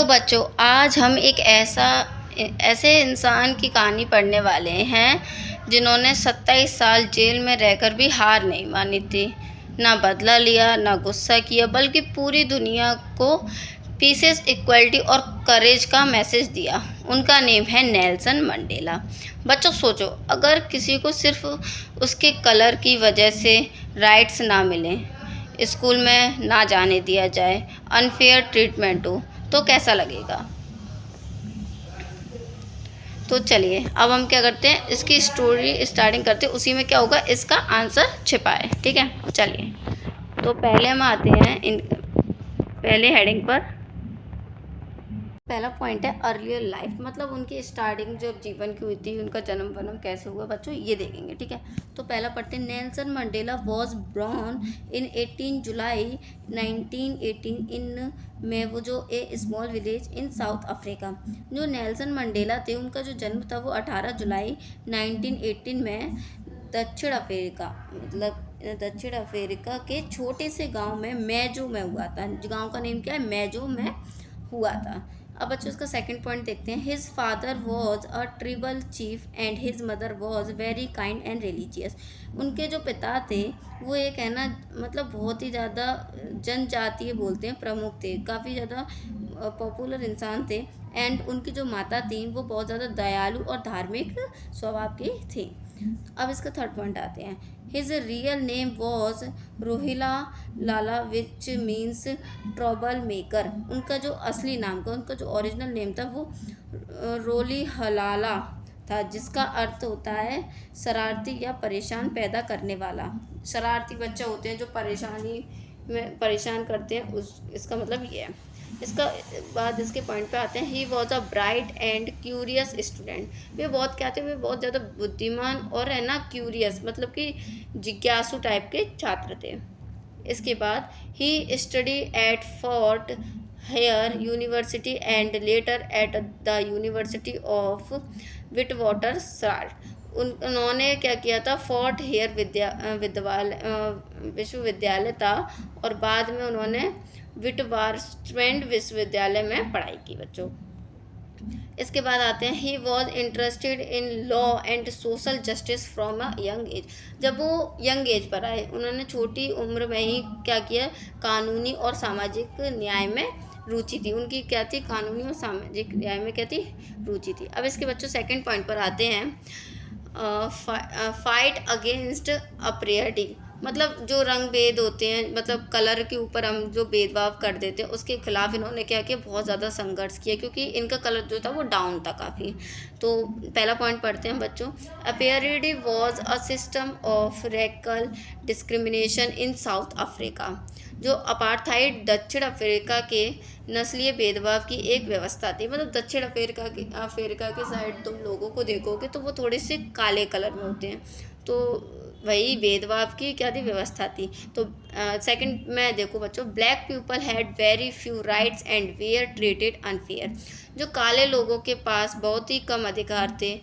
तो बच्चों, आज हम एक ऐसे इंसान की कहानी पढ़ने वाले हैं जिन्होंने 27 साल जेल में रहकर भी हार नहीं मानी थी। ना बदला लिया, ना गुस्सा किया, बल्कि पूरी दुनिया को पीसेस, इक्वलिटी और करेज का मैसेज दिया। उनका नेम है नेल्सन मंडेला। बच्चों सोचो, अगर किसी को सिर्फ उसके कलर की वजह से राइट्स ना मिलें, स्कूल में ना जाने दिया जाए, अनफेयर ट्रीटमेंट हो, तो कैसा लगेगा। तो चलिए अब हम क्या करते हैं, इसकी स्टोरी स्टार्टिंग करते हैं। उसी में क्या होगा, इसका आंसर छिपा है। ठीक है, चलिए तो पहले हम आते हैं पहले हेडिंग पर। पहला पॉइंट है अर्लियर लाइफ, मतलब उनकी स्टार्टिंग जो जीवन की हुई थी, उनका जन्म वन्म कैसे हुआ, बच्चों ये देखेंगे। ठीक है, तो पहला पढ़ते हैं। Nelson Mandela was born in 18 July 1918 in Mvezo, a small village in South Africa. जो नेल्सन मंडेला थे, उनका जो जन्म था वो 18 जुलाई 1918 में दक्षिण अफ्रीका के छोटे से गांव में मेजो में हुआ था। गांव का नेम क्या है, मेजो में हुआ था। अब बच्चों इसका सेकंड पॉइंट देखते हैं। His father was a tribal chief and his mother was very kind and religious. उनके जो पिता थे वो एक है ना, मतलब बहुत ही ज़्यादा जनजातीय बोलते हैं प्रमुख थे, काफ़ी ज़्यादा पॉपुलर इंसान थे। एंड उनकी जो माता थी वो बहुत ज़्यादा दयालु और धार्मिक स्वभाव की थी। अब इसका थर्ड पॉइंट आते हैं। His real name was Rolihlahla which means trouble maker. उनका जो असली नाम का, उनका जो ओरिजिनल नेम था वो रोली हलाला था, जिसका अर्थ होता है शरारती या परेशान पैदा करने वाला। शरारती बच्चे होते हैं जो परेशानी में परेशान करते हैं, इसका मतलब ये है। इसका बाद इसके पॉइंट पे आते हैं। He was a bright and curious student. वे बहुत क्या थे, वे बहुत ज़्यादा बुद्धिमान और है ना क्यूरियस, मतलब कि जिज्ञासु टाइप के छात्र थे। इसके बाद he study at Fort Hare university and later at the university of Witwatersrand. उन्होंने क्या किया था, फोर्ट हेयर विश्वविद्यालय था, और बाद में उन्होंने विटवाटरस्रैंड विश्वविद्यालय में पढ़ाई की। बच्चों इसके बाद आते हैं। He was interested in law and social justice from a young age. जब वो यंग एज पर आए, उन्होंने छोटी उम्र में ही क्या किया, कानूनी और सामाजिक न्याय में रुचि थी। उनकी क्या थी, कानूनी और सामाजिक न्याय में क्या थी, रुचि थी। अब इसके बच्चों सेकंड पॉइंट पर आते हैं। फाइट अगेंस्ट अप्रियरिटी, मतलब जो रंग भेद होते हैं, मतलब कलर के ऊपर हम जो भेदभाव कर देते हैं, उसके खिलाफ इन्होंने क्या किया, बहुत ज़्यादा संघर्ष किया, क्योंकि इनका कलर जो था वो डाउन था काफ़ी। तो पहला पॉइंट पढ़ते हैं बच्चों। Apartheid was a system of racial discrimination in South Africa. जो अपार्थाइड दक्षिण अफ्रीका के नस्लीय भेदभाव की एक व्यवस्था थी। मतलब दक्षिण अफ्रीका के साइड तुम लोगों को देखोगे तो वो थोड़े से काले कलर में होते हैं, तो वही भेदभाव की क्या थी, व्यवस्था थी। तो सेकंड में देखो बच्चों, black people had very few rights and were treated unfair. जो काले लोगों के पास बहुत ही कम अधिकार थे,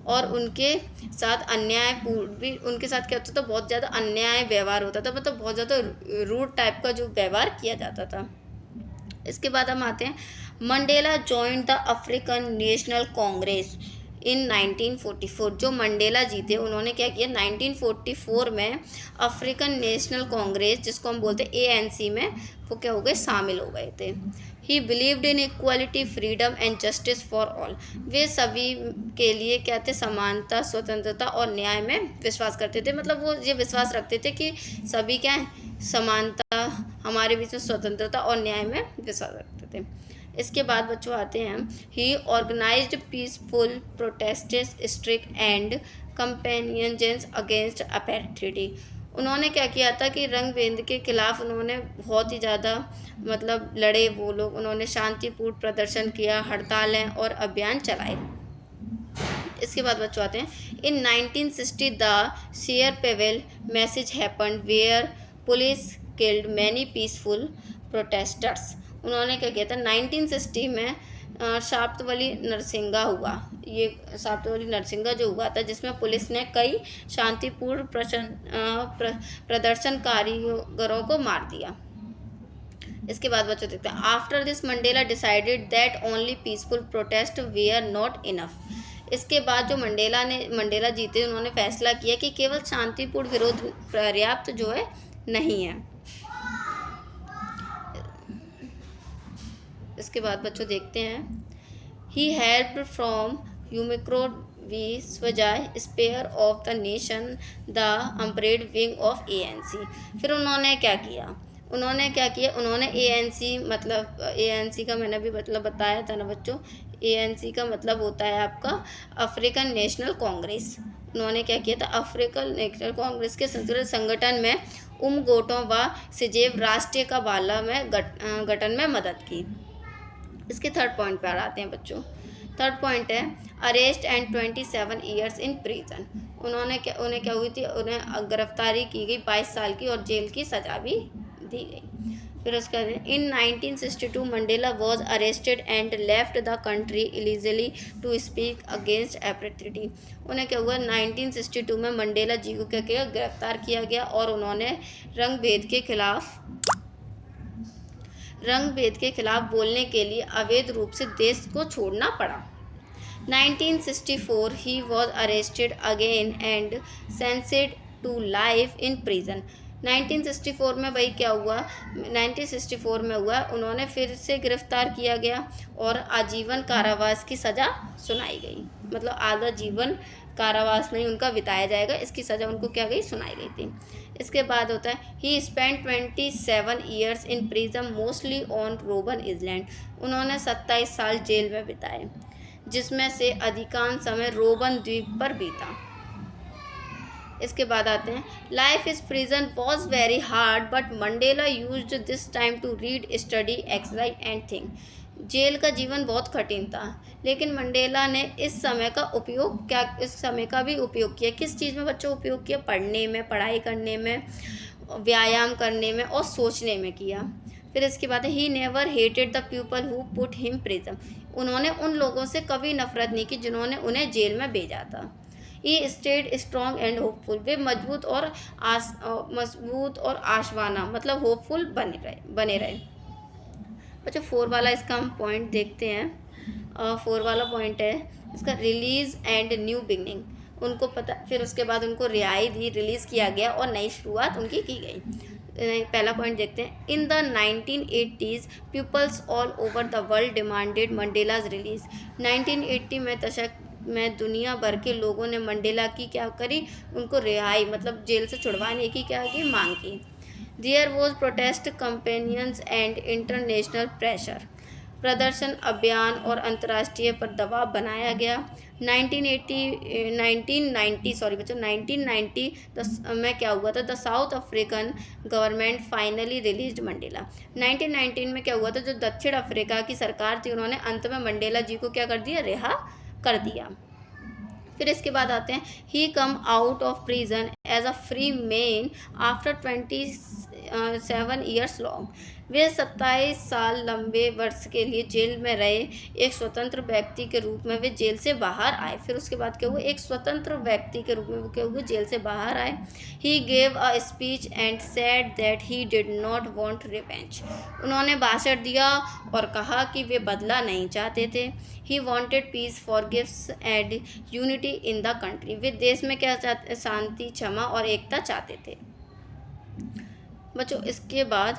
और उनके साथ उनके साथ क्या होता था, बहुत ज़्यादा अन्याय व्यवहार होता था, मतलब बहुत ज़्यादा रूड टाइप का जो व्यवहार किया जाता था। इसके बाद हम आते हैं। Mandela joined the African National Congress in 1944। जो मंडेला जी थे, उन्होंने क्या किया, 1944 में अफ्रीकन नेशनल कांग्रेस, जिसको हम बोलते हैं ANC में, वो क्या हो गए, शामिल हो गए थे। He believed in equality, freedom and justice for all. वे सभी के लिए क्या थे, समानता, स्वतंत्रता और न्याय में विश्वास करते थे। मतलब वो ये विश्वास रखते थे कि सभी क्या है, समानता, हमारे बीच में स्वतंत्रता और न्याय में विश्वास रखते थे। इसके बाद बच्चों आते हैं। He organised peaceful protests strikes and campaigns against apartheid. उन्होंने क्या किया था कि रंग भेद के खिलाफ उन्होंने बहुत ही ज़्यादा मतलब लड़े वो लोग। उन्होंने शांतिपूर्ण प्रदर्शन किया, हड़तालें और अभियान चलाए। इसके बाद बच्चों आते हैं। In 1960 the Sharpeville massacre happened where police killed many peaceful protesters. उन्होंने क्या किया था, 1960 में साप्तवली नरसिंगा हुआ। ये साप्तवली नरसिंगा जो हुआ था, जिसमें पुलिस ने कई शांतिपूर्ण प्रदर्शनकारियों को मार दिया। इसके बाद बच्चों देखते हैं, after this Mandela decided that only peaceful protest were not enough. इसके बाद जो मंडेला जीते, उन्होंने फैसला किया कि केवल शांतिपूर्ण विरोध पर्याप्त जो है नहीं है। इसके बाद बच्चों देखते हैं, he helped form Umkhonto we Sizwe spear of the nation the अम्परेड विंग ऑफ ANC। फिर उन्होंने क्या किया, उन्होंने ANC मतलब ANC का मैंने भी मतलब बताया था ना बच्चों, ANC का मतलब होता है आपका अफ्रीकन नेशनल कांग्रेस। उन्होंने क्या किया था, अफ्रीकन नेशनल कांग्रेस के संगठन में उमगोटों व सिजेव राष्ट्रीय का बाला में गठन में मदद की। इसके थर्ड पॉइंट पर आते हैं बच्चों। थर्ड पॉइंट है arrest and 27 years in prison. उन्हें क्या हुई थी, उन्हें गिरफ्तारी की गई 22 साल की और जेल की सज़ा भी दी गई। फिर उसका in 1962 Mandela was arrested and left the country illegally to speak against apartheid. उन्हें क्या हुआ, 1962 में मंडेला जी को क्या किया, गिरफ्तार किया गया और उन्होंने रंग भेद के खिलाफ बोलने के लिए अवैध रूप से देश को छोड़ना पड़ा। 1964 he was arrested again and sentenced to life in prison. 1964 में भाई क्या हुआ, 1964 में हुआ, उन्होंने फिर से गिरफ्तार किया गया और आजीवन कारावास की सज़ा सुनाई गई। मतलब आधा जीवन कारावास में ही उनका बिताया जाएगा, इसकी सज़ा उनको क्या गई, सुनाई गई थी। इसके बाद होता है he spend 27 years in prison mostly on Robben Island. उन्होंने 27 साल जेल में बिताए, जिसमें से अधिकांश समय रोबन द्वीप पर बीता। इसके बाद आते हैं, life is prison was very hard but Mandela used this time to read, study, exercise and think. Jail का जीवन बहुत कठिन था, लेकिन मंडेला ने इस समय का भी उपयोग किया। किस चीज़ में बच्चों उपयोग किया, पढ़ने में, पढ़ाई करने में, व्यायाम करने में और सोचने में किया। फिर इसके बाद he never hated the people who put him prison. उन्होंने उन लोगों से कभी नफरत नहीं की जिन्होंने उन्हें जेल में भेजा था। He stayed strong and hopeful. वे मजबूत और आशवाना मतलब होपफुल बने रहे। अच्छा, 4 वाला इसका हम पॉइंट देखते हैं। 4 वाला पॉइंट है इसका रिलीज एंड न्यू बिगनिंग। उनको पता, फिर उसके बाद उनको रिहाई दी, रिलीज़ किया गया और नई शुरुआत उनकी की गई। पहला पॉइंट देखते हैं, in the 1980s peoples all over the world demanded Mandela's release. 1980 में दशक में दुनिया भर के लोगों ने मंडेला की क्या करी, उनको रिहाई मतलब जेल से छुड़वाने की क्या की मांग की। There was protest campaigns and international pressure. प्रदर्शन अभियान और अंतर्राष्ट्रीय पर दबाव बनाया गया। 1990 में क्या हुआ था, the south African government finally released Mandela. 1919 में क्या हुआ था, जो दक्षिण अफ्रीका की सरकार थी उन्होंने अंत में मंडेला जी को क्या कर दिया, रिहा कर दिया। फिर इसके बाद आते हैं, he come out of prison as a free man after 27 years long. वे 27 साल लंबे वर्ष के लिए जेल में रहे। एक स्वतंत्र व्यक्ति के रूप में वे जेल से बाहर आए। फिर उसके बाद क्या हुआ, एक स्वतंत्र व्यक्ति के रूप में वो क्या हुए, जेल से बाहर आए। He gave a speech and said that he did not want revenge. उन्होंने भाषण दिया और कहा कि वे बदला नहीं चाहते थे। He wanted peace, forgiveness and unity in the country. वे देश में क्या चाहते, शांति, क्षमा और एकता चाहते थे। बच्चों इसके बाद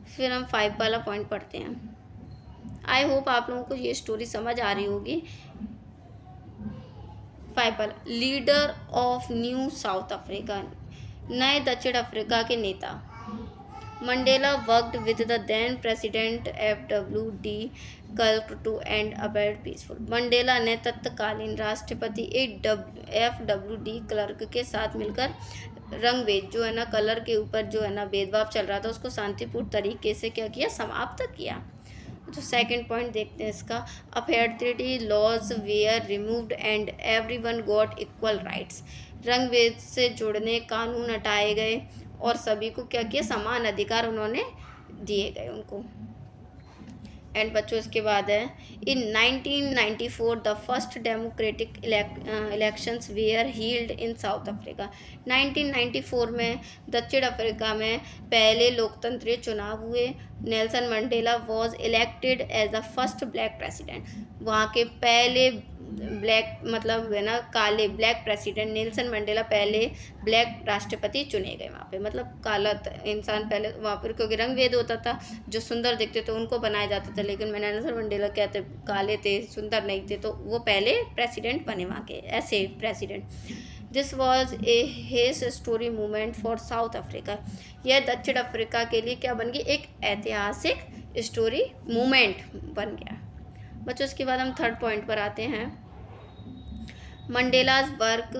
फिर हम 5 वाला पॉइंट पढ़ते हैं। आई होप आप लोगों को ये स्टोरी समझ आ रही होगी। 5 वाला, leader of new South Africa, नए दक्षिण अफ्रीका के नेता। Mandela worked with the then president FWD Klerk to end apartheid peaceful. मंडेला ने तत्कालीन राष्ट्रपति FWD क्लर्क के साथ मिलकर रंगभेद जो है ना, कलर के ऊपर जो है ना भेदभाव चल रहा था, उसको शांतिपूर्ण तरीके से क्या किया, समाप्त किया। तो सेकंड पॉइंट देखते हैं इसका, apartheid laws were removed and everyone got equal rights. रंगभेद से जुड़ने कानून हटाए गए और सभी को क्या किया, समान अधिकार उन्होंने दिए गए उनको। एंड बच्चों इसके बाद है in 1994 the first democratic elections were held in South Africa. 1994 में दक्षिण अफ्रीका में पहले लोकतंत्रीय चुनाव हुए। Nelson Mandela was elected as the first black president. वहाँ के पहले ब्लैक मतलब है ना काले ब्लैक प्रेसिडेंट नेल्सन मंडेला पहले ब्लैक राष्ट्रपति चुने गए वहाँ पे। मतलब काला इंसान पहले वहाँ पर, क्योंकि रंग भेद होता था, जो सुंदर दिखते थे उनको बनाया जाता था, लेकिन नेल्सन मंडेला क्या थे, काले थे, सुंदर नहीं थे, तो वो पहले प्रेसिडेंट बने वहाँ के ऐसे president. This was a historic movement for South Africa. यह दक्षिण अफ्रीका के लिए क्या बन गई, एक ऐतिहासिक स्टोरी मूवमेंट बन गया। बच्चों इसके बाद हम थर्ड पॉइंट पर आते हैं, मंडेलाज वर्क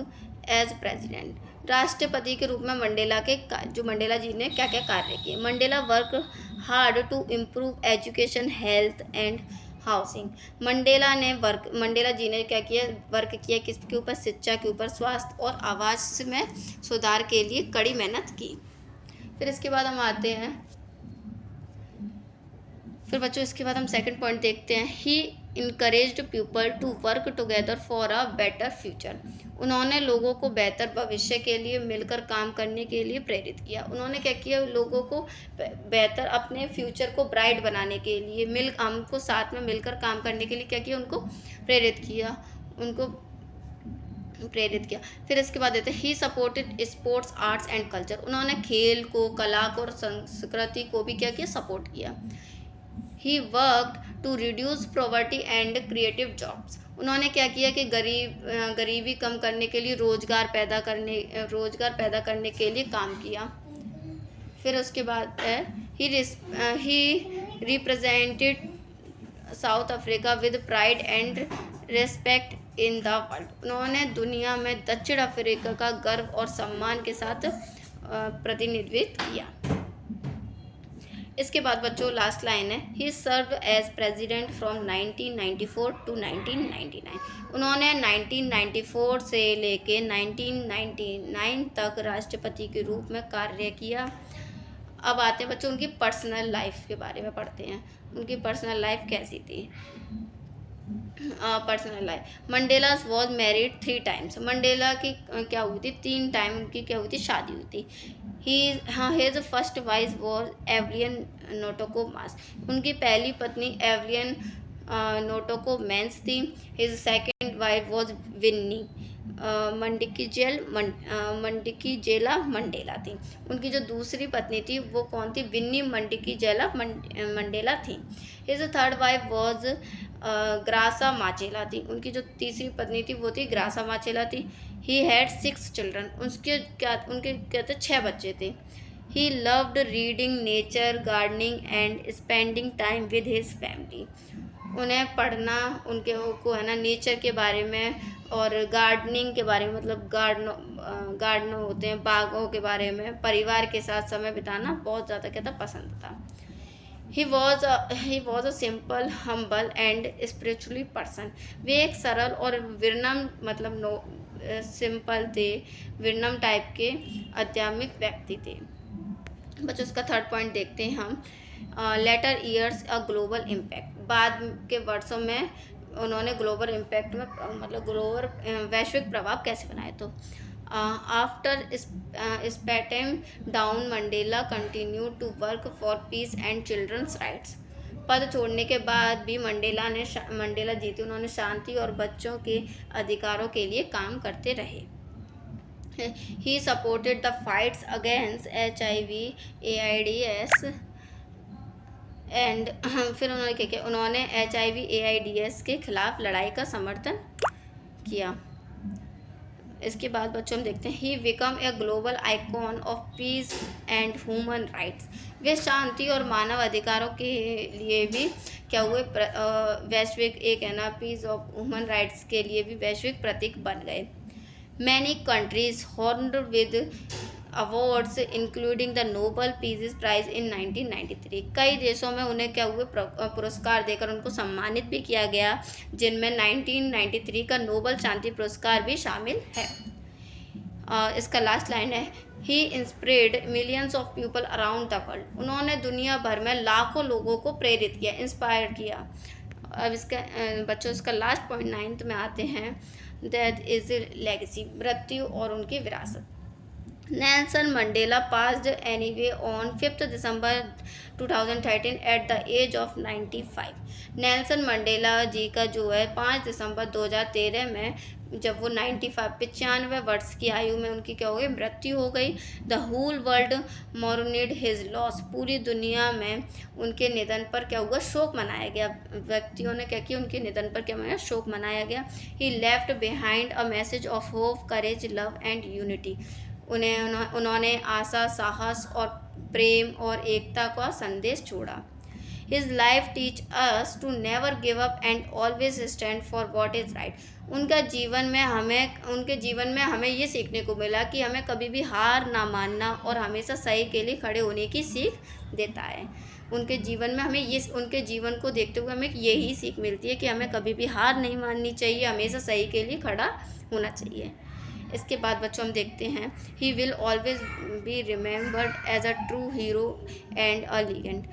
एज प्रेसिडेंट। राष्ट्रपति के रूप में मंडेला के जो मंडेला जी ने क्या क्या कार्य किए। Mandela work hard to improve education, health and housing. Mandela ji ने क्या किया, वर्क किया किसके ऊपर, शिक्षा के ऊपर, स्वास्थ्य और आवास में सुधार के लिए कड़ी मेहनत की। फिर इसके बाद हम आते हैं, फिर बच्चों इसके बाद हम सेकंड पॉइंट देखते हैं, he encouraged people to work together for a better future. उन्होंने लोगों को बेहतर भविष्य के लिए मिलकर काम करने के लिए प्रेरित किया। उन्होंने क्या किया, लोगों को बेहतर अपने फ्यूचर को ब्राइट बनाने के लिए हमको साथ में मिलकर काम करने के लिए क्या किया, उनको प्रेरित किया। फिर इसके बाद देते हैं, he supported sports, arts and culture. उन्होंने खेल को, कला को और संस्कृति को भी क्या किया, सपोर्ट किया। He worked to reduce poverty and creative jobs. उन्होंने क्या किया कि गरीबी कम करने के लिए, रोजगार पैदा करने के लिए काम किया। फिर उसके बाद है, he represented South Africa with pride and respect in the world. उन्होंने दुनिया में दक्षिण अफ्रीका का गर्व और सम्मान के साथ प्रतिनिधित्व किया। इसके बाद बच्चों लास्ट लाइन है, he serve as president from 1994 to 1999। उन्होंने 1994 से लेके 1999 तक राष्ट्रपति के रूप में कार्य किया। अब आते हैं बच्चों उनकी पर्सनल लाइफ के बारे में पढ़ते हैं, उनकी पर्सनल लाइफ कैसी थी। Personal life, Mandela was married 3 times. Mandela की क्या हुई थी, 3 टाइम उनकी क्या हुई थी, शादी हुई थी। His first wife was Evelyn Ntoko Mase. उनकी पहली पत्नी एवलियन नोटोको-मेंस थी। His second wife was Winnie Madikizela Mandela थी। उनकी जो दूसरी पत्नी थी वो कौन थी, विन्नी मंडिकीजेला मंडेला थी। His third wife was Graca Machel थी। उनकी जो तीसरी पत्नी थी वो थी ग्रासा माचेला थी। He had 6 children. उनके क्या थे, 6 बच्चे थे। He loved reading, nature, gardening and spending time with his family. उन्हें पढ़ना, को है ना नेचर के बारे में और गार्डनिंग के बारे में, मतलब गार्डन होते हैं, बागों के बारे में परिवार के साथ समय बिताना बहुत ज़्यादा क्या था, पसंद था। He was a simple, humble and spiritually person. वे एक सरल और विनम्र, मतलब सिंपल थे, विनम्र टाइप के आध्यात्मिक व्यक्ति थे। बच्चों उसका थर्ड पॉइंट देखते हैं हम, later years a global impact. बाद के वर्षों में उन्होंने ग्लोबल इम्पैक्ट में मतलब वैश्विक प्रभाव कैसे बनाए। तो after stepping down Mandela continue to work for peace and children's rights. पद छोड़ने के बाद भी मंडेला जी थे, उन्होंने शांति और बच्चों के अधिकारों के लिए काम करते रहे। He supported the fights against HIV, AIDS and फिर उन्होंने क्या किया, उन्होंने HIV, AIDS के खिलाफ लड़ाई का समर्थन किया। इसके बाद बच्चों हम देखते हैं, he become a global icon of peace and human rights. वे शांति और मानव अधिकारों के लिए भी क्या हुए, वैश्विक एक है ना पीस ऑफ ह्यूमन राइट्स के लिए भी वैश्विक प्रतीक बन गए। मैनी कंट्रीज हॉर्न्ड with awards including the Nobel peace prize in 1993। कई देशों में उन्हें क्या हुए, पुरस्कार देकर उनको सम्मानित भी किया गया, जिनमें 1993 का नोबल शांति पुरस्कार भी शामिल है। इसका लास्ट लाइन है, he inspired millions of people around the world. उन्होंने दुनिया भर में लाखों लोगों को प्रेरित किया, इंस्पायर किया। अब इसका बच्चों इसका लास्ट पॉइंट 9th में आते हैं, दैट इज लेगेसी, मृत्यु और उनकी विरासत। Nelson Mandela passed away on 5 December 2013 at the age of 95। Nelson Mandela ji का जो है 5 दिसंबर 2013 में जब वो 95 वर्ष की आयु में उनकी क्या हो गई, मृत्यु हो गई। The whole world mourned his loss, पूरी दुनिया में उनके निधन पर क्या हुआ, शोक मनाया गया। व्यक्तियों ने क्या किया, उनके निधन पर क्या मनाया, शोक मनाया गया। He left behind a message of hope, courage, love and unity. उन्होंने आशा, साहस और प्रेम और एकता का संदेश छोड़ा। His life teach us to never give up and always stand for what is right। उनके जीवन में हमें ये सीखने को मिला कि हमें कभी भी हार ना मानना और हमेशा सही के लिए खड़े होने की सीख देता है। उनके जीवन में उनके जीवन को देखते हुए हमें यही सीख मिलती है कि हमें कभी भी हार नहीं माननी चाहिए, हमेशा सही के लिए खड़ा होना चाहिए। इसके बाद बच्चों हम देखते हैं, he will always be remembered as a true hero and a legend.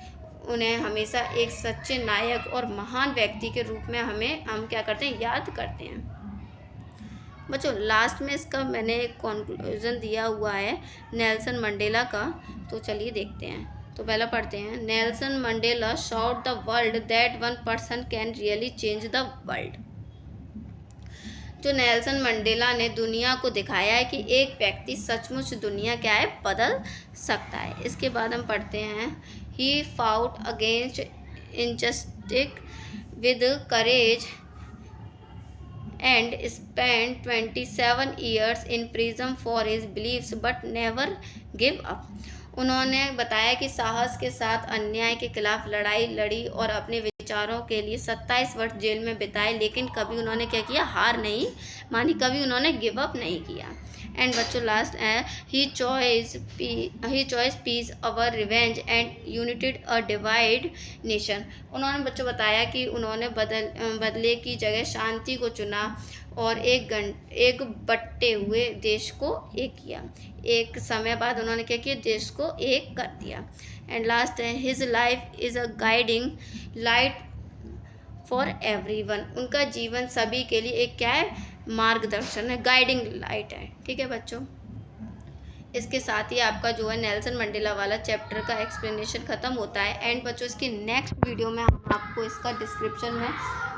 उन्हें हमेशा एक सच्चे नायक और महान व्यक्ति के रूप में हम क्या करते हैं, याद करते हैं। बच्चों लास्ट में इसका मैंने एक कॉन्क्लूजन दिया हुआ है नेल्सन मंडेला का, तो चलिए देखते हैं। तो पहला पढ़ते हैं, Nelson Mandela shot the world that one person can really change the world. जो नेल्सन मंडेला ने दुनिया को दिखाया है कि एक व्यक्ति सचमुच दुनिया क्या है, बदल सकता है। इसके बाद हम पढ़ते हैं, he fought against injustice with courage and spent 27 years in prison for his beliefs but never gave up। उन्होंने बताया कि साहस के साथ अन्याय के खिलाफ लड़ाई लड़ी और अपने विचारों के लिए 27 वर्ष जेल में बिताए, लेकिन कभी उन्होंने क्या किया, हार नहीं मानी, कभी उन्होंने गिव अप नहीं किया। एंड बच्चों लास्ट है, he chose peace over revenge and united a divide nation. उन्होंने बच्चों बताया कि उन्होंने बदले की जगह शांति को चुना और एक बटे हुए देश को एक किया। एक समय बाद उन्होंने क्या किया, देश को एक कर दिया। एंड लास्ट है, his life is a guiding light for everyone. उनका जीवन सभी के लिए एक क्या है, मार्गदर्शन है, गाइडिंग लाइट है। ठीक है बच्चों, इसके साथ ही आपका जो है नेल्सन मंडेला वाला चैप्टर का एक्सप्लेनेशन ख़त्म होता है। एंड बच्चों इसकी नेक्स्ट वीडियो में हम आपको इसका डिस्क्रिप्शन में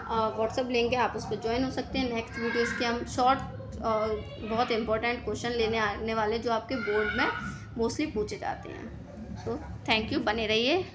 व्हाट्सअप लिंक है, आप उस पर ज्वाइन हो सकते हैं। नेक्स्ट वीडियो इसके हम शॉर्ट बहुत इंपॉर्टेंट क्वेश्चन लेने आने वाले जो आपके बोर्ड में मोस्टली पूछे जाते हैं। सो थैंक यू, बने रहिए।